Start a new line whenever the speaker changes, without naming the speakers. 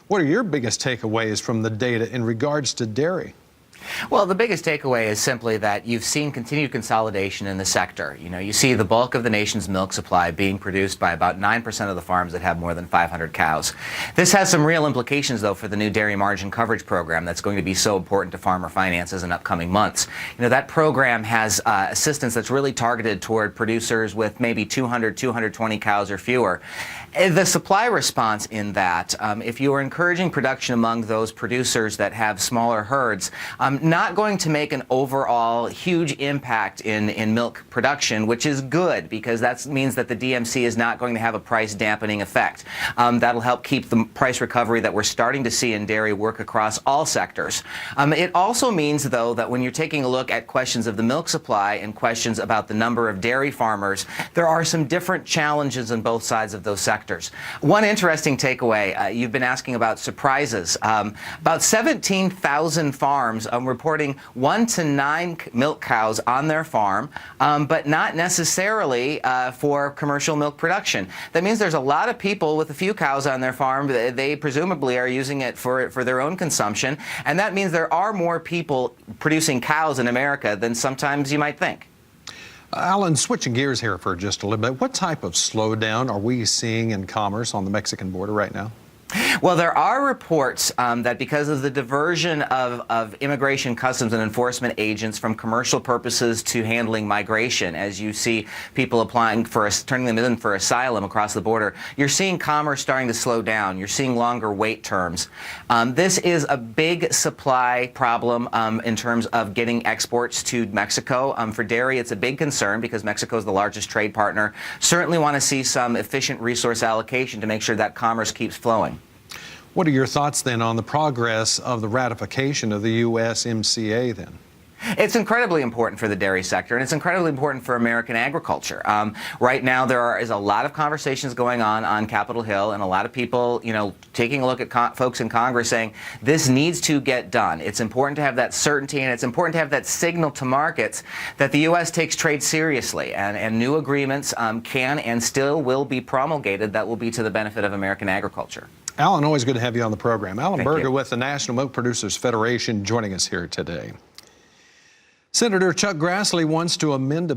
What are your biggest takeaways from the data in regards to dairy?
Well, the biggest takeaway is simply that you've seen continued consolidation in the sector. You see the bulk of the nation's milk supply being produced by about 9% of the farms that have more than 500 cows. This has some real implications, though, for the new dairy margin coverage program that's going to be so important to farmer finances in upcoming months. That program has assistance that's really targeted toward producers with maybe 200, 220 cows or fewer. The supply response in that, if you are encouraging production among those producers that have smaller herds, not going to make an overall huge impact in milk production, which is good because that means that the DMC is not going to have a price dampening effect. That'll help keep the price recovery that we're starting to see in dairy work across all sectors. It also means, though, that when you're taking a look at questions of the milk supply and questions about the number of dairy farmers, there are some different challenges on both sides of those sectors. One interesting takeaway, you've been asking about surprises. About 17,000 farms reporting 1 to 9 milk cows on their farm, but not necessarily for commercial milk production. That means there's a lot of people with a few cows on their farm. They presumably are using it for their own consumption, and that means there are more people producing cows in America than sometimes you might think.
Alan, switching gears here for just a little bit, what type of slowdown are we seeing in commerce on the Mexican border right now?
Well, there are reports that because of the diversion of immigration, customs, and enforcement agents from commercial purposes to handling migration, as you see people applying for turning them in for asylum across the border, you're seeing commerce starting to slow down. You're seeing longer wait terms. This is a big supply problem in terms of getting exports to Mexico. For dairy, it's a big concern because Mexico is the largest trade partner. Certainly want to see some efficient resource allocation to make sure that commerce keeps flowing.
What are your thoughts then on the progress of the ratification of the USMCA then?
It's incredibly important for the dairy sector, and it's incredibly important for American agriculture. Right now, there is a lot of conversations going on Capitol Hill, and a lot of people, taking a look at folks in Congress saying this needs to get done. It's important to have that certainty, and it's important to have that signal to markets that the U.S. takes trade seriously, and new agreements can and still will be promulgated that will be to the benefit of American agriculture.
Alan, always good to have you on the program. Alan
Thank
Bjerga
you.
with the National Milk Producers Federation joining us here today. Senator Chuck Grassley wants to amend a